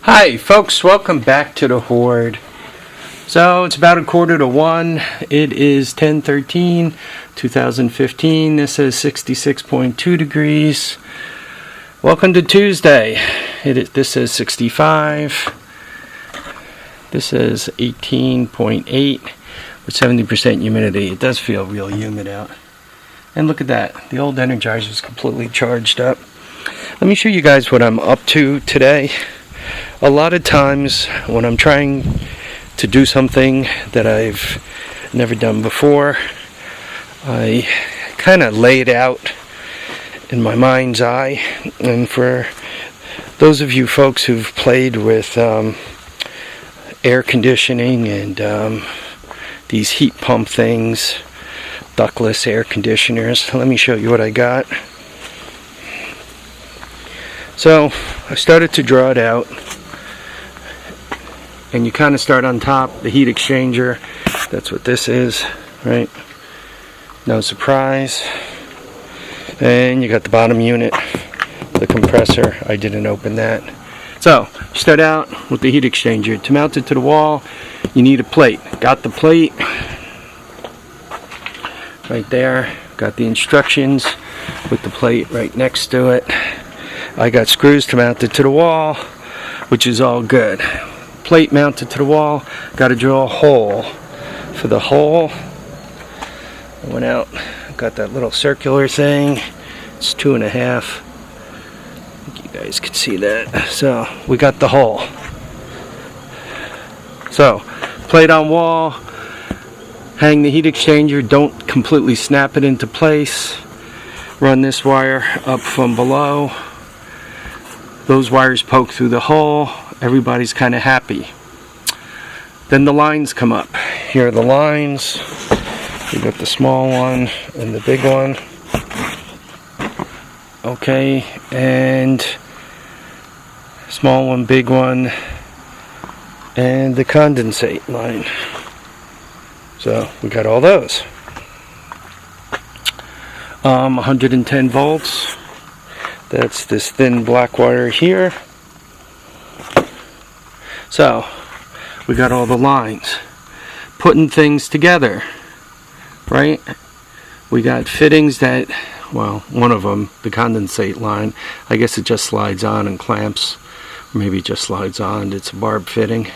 Hi folks, welcome back to the Horde. So it's about 1:45. It is 10/13/2015. This is 66.2 degrees. Welcome to Tuesday. This is 65. This is 18.8 with 70% humidity. It does feel real humid out. And look at that. The old Energizer is completely charged up. Let me show you guys what I'm up to today. A lot of times when I'm trying to do something that I've never done before, I kind of lay it out in my mind's eye. And for those of you folks who've played with air conditioning and these heat pump things, ductless air conditioners, let me show you what I got. So I started to draw it out, and you kind of start on top, the heat exchanger. That's what this is, right? No surprise. And you got the bottom unit, the compressor. I didn't open that. So you start out with the heat exchanger. To mount it to the wall, you need a plate. Got the plate right there. Got the instructions with the plate right next to it. I got screws to mount it to the wall, which is all good. Plate mounted to the wall. Got to drill a hole. For the hole, I went out, got that little circular thing. It's 2.5. I think you guys can see that. So we got the hole. So plate on wall. Hang the heat exchanger. Don't completely snap it into place. Run this wire up from below. Those wires poke through the hole. Everybody's kind of happy. Then the lines come up. Here are the lines. We got the small one and the big one. Okay, and small one, big one, and the condensate line. So we got all those. 110 volts. That's this thin black wire here. So we got all the lines. Putting things together, right? We got fittings that, well, one of them, the condensate line, I guess it just slides on and clamps. Or maybe it just slides on. It's a barb fitting.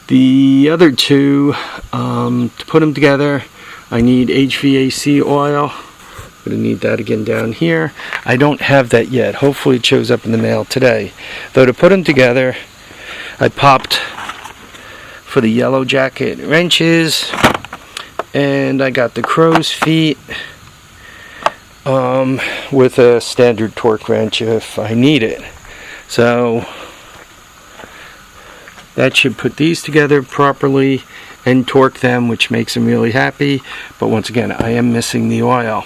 The other two, to put them together, I need HVAC oil. I'm going to need that again down here. I don't have that yet. Hopefully it shows up in the mail today. Though to put them together, I popped for the yellow jacket wrenches, and I got the crow's feet with a standard torque wrench if I need it. So that should put these together properly and torque them, which makes them really happy. But once again, I am missing the oil.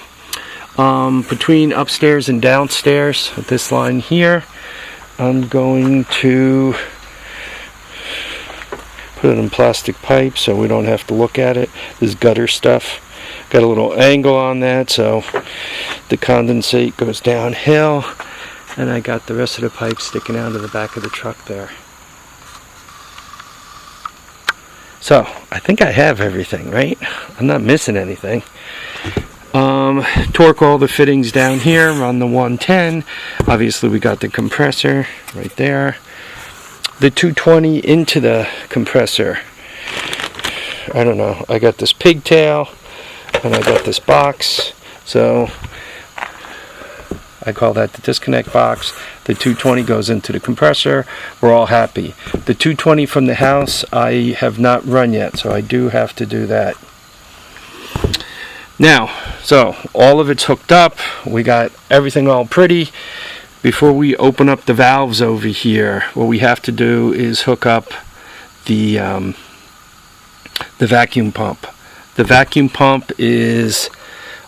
Between upstairs and downstairs, with this line here, I'm going to put it in plastic pipe so we don't have to look at it. This gutter stuff. Got a little angle on that so the condensate goes downhill, and I got the rest of the pipe sticking out of the back of the truck there. So I think I have everything, right? I'm not missing anything. Torque all the fittings down here on the 110. Obviously we got the compressor right there. The 220 into the compressor. I don't know. I got this pigtail and I got this box. So I call that the disconnect box. The 220 goes into the compressor. We're all happy. The 220 from the house I have not run yet, so I do have to do that. Now, so all of it's hooked up. We got everything all pretty. Before we open up the valves over here, what we have to do is hook up the vacuum pump. The vacuum pump is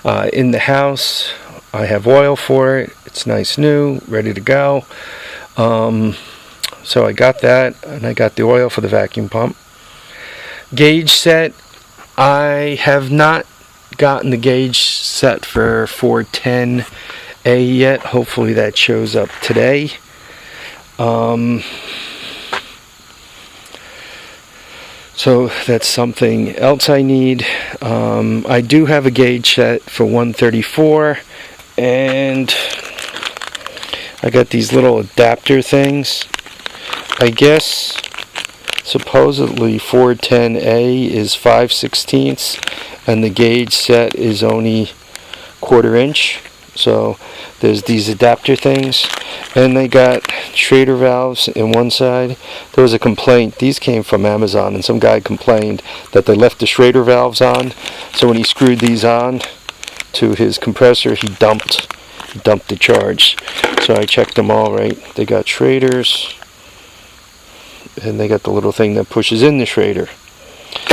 in the house. I have oil for it. It's nice new, ready to go. So I got that, and I got the oil for the vacuum pump. Gauge set, I have not gotten the gauge set for 410A yet. Hopefully that shows up today. So that's something else I need. I do have a gauge set for 134, and I got these little adapter things. I guess supposedly 410A is 5/16, and the gauge set is only 1/4 inch. So there's these adapter things, and they got Schrader valves in one side. There was a complaint. These came from Amazon, and some guy complained that they left the Schrader valves on. So when he screwed these on to his compressor, he dumped the charge. So I checked them all right. They got Schraders, and they got the little thing that pushes in the Schrader.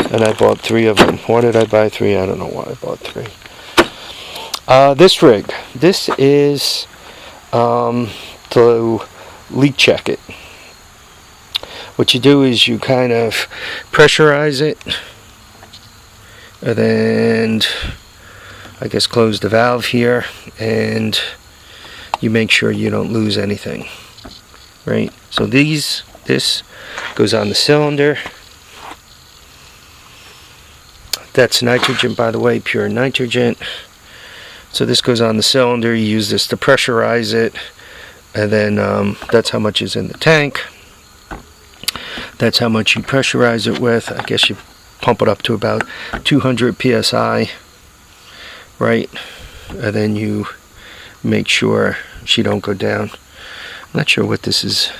And I bought 3 of them. Why did I buy 3? I don't know why I bought 3. This rig. This is to leak check it. What you do is you kind of pressurize it, and then I guess close the valve here, and you make sure you don't lose anything, right? So this goes on the cylinder. That's nitrogen, by the way, pure nitrogen. So this goes on the cylinder. You use this to pressurize it, and then that's how much is in the tank. That's how much you pressurize it with. I guess you pump it up to about 200 psi, right? And then you make sure she don't go down. I'm not sure what this is.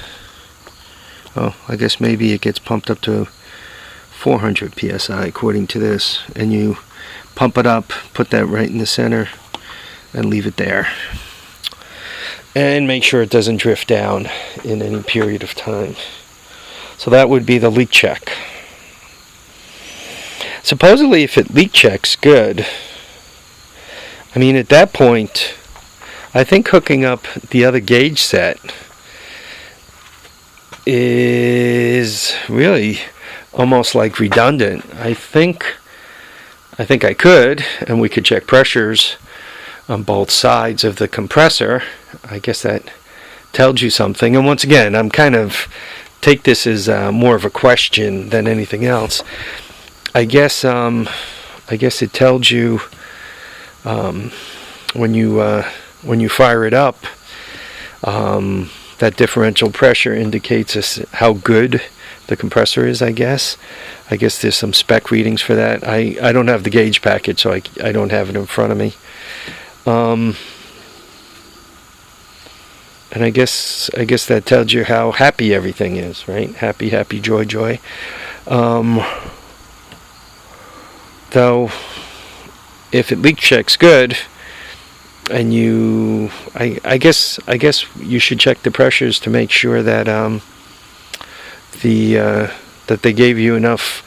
Oh, I guess maybe it gets pumped up to 400 psi according to this, and you pump it up, put that right in the center, and leave it there, and make sure it doesn't drift down in any period of time. So that would be the leak check. Supposedly if it leak checks good, I mean at that point I think hooking up the other gauge set is really almost like redundant. I think I could, and we could check pressures on both sides of the compressor. I guess that tells you something. And once again, I'm kind of take this as more of a question than anything else. I guess it tells you when you fire it up, that differential pressure indicates how good the compressor is. I guess there's some spec readings for that. I don't have the gauge package, so I don't have it in front of me. And I guess that tells you how happy everything is, right? Happy, happy, joy, joy. Though, if it leak checks good, and I guess you should check the pressures to make sure that that they gave you enough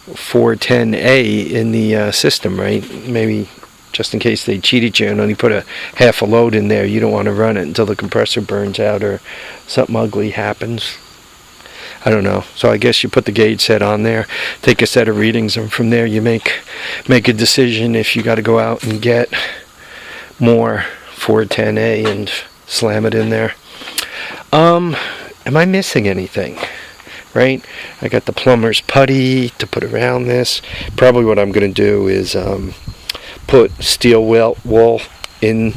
410A in the system, right? Maybe just in case they cheated you and only put a half a load in there. You don't want to run it until the compressor burns out or something ugly happens. I don't know. So I guess you put the gauge set on there, take a set of readings, and from there you make a decision if you got to go out and get more 410A and slam it in there. Am I missing anything? Right? I got the plumber's putty to put around this. Probably what I'm going to do is put steel wool in,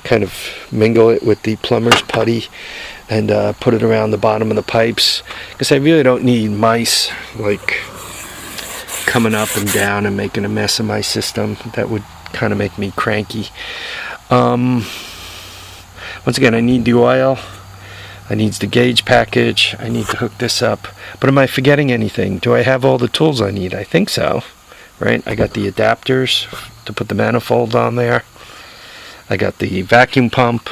kind of mingle it with the plumber's putty, and put it around the bottom of the pipes, because I really don't need mice like coming up and down and making a mess of my system. That would kind of make me cranky. Once again, I need the oil, I need the gauge package, I need to hook this up. But am I forgetting anything? Do I have all the tools I need? I think so, right? I got the adapters to put the manifold on there. I got the vacuum pump.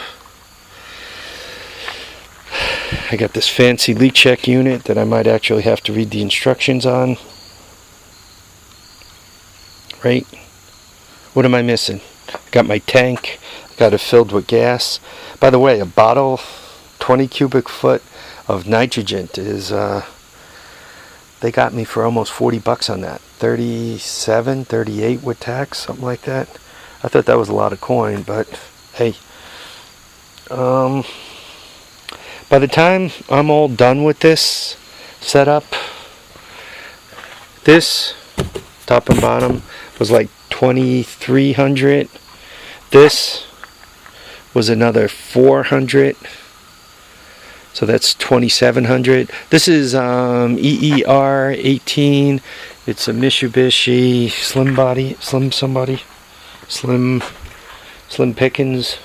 I got this fancy leak check unit that I might actually have to read the instructions on. Right? What am I missing? I got my tank. I got it filled with gas. By the way, a bottle, 20 cubic foot of nitrogen is, they got me for almost 40 bucks on that. 37, 38 with tax, something like that. I thought that was a lot of coin, but hey. By the time I'm all done with this setup, This top and bottom was like 2,300. This was another 400. So that's 2,700. This is EER 18. It's a Mitsubishi Slim body, Slim Pickens,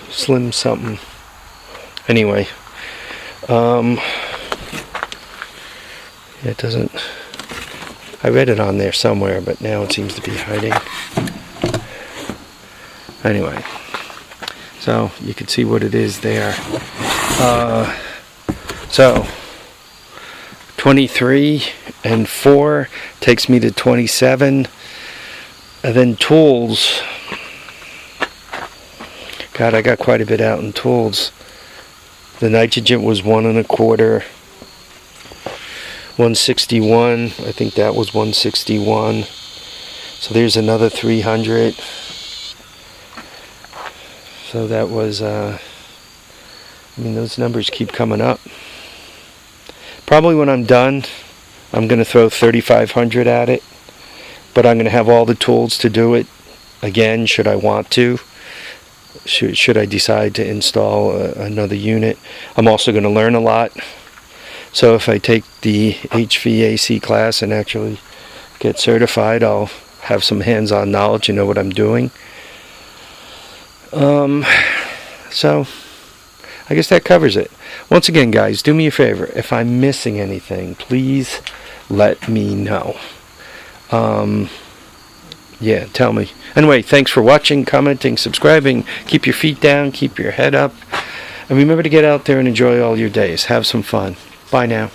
Slim something. Anyway, it doesn't. I read it on there somewhere, but now it seems to be hiding. Anyway. So you can see what it is there. So 23 and 4 takes me to 27. And then tools. God, I got quite a bit out in tools. The nitrogen was 1 1/4. 161. I think that was 161. So there's another 300. So that was, I mean, those numbers keep coming up. Probably when I'm done, I'm going to throw 3,500 at it. But I'm going to have all the tools to do it again, should I want to. Should I decide to install another unit. I'm also going to learn a lot. So if I take the HVAC class and actually get certified, I'll have some hands-on knowledge and know what I'm doing. So I guess that covers it. Once again, guys, do me a favor. If I'm missing anything, please let me know. Yeah, tell me. Anyway, thanks for watching, commenting, subscribing. Keep your feet down, keep your head up. And remember to get out there and enjoy all your days. Have some fun. Bye now.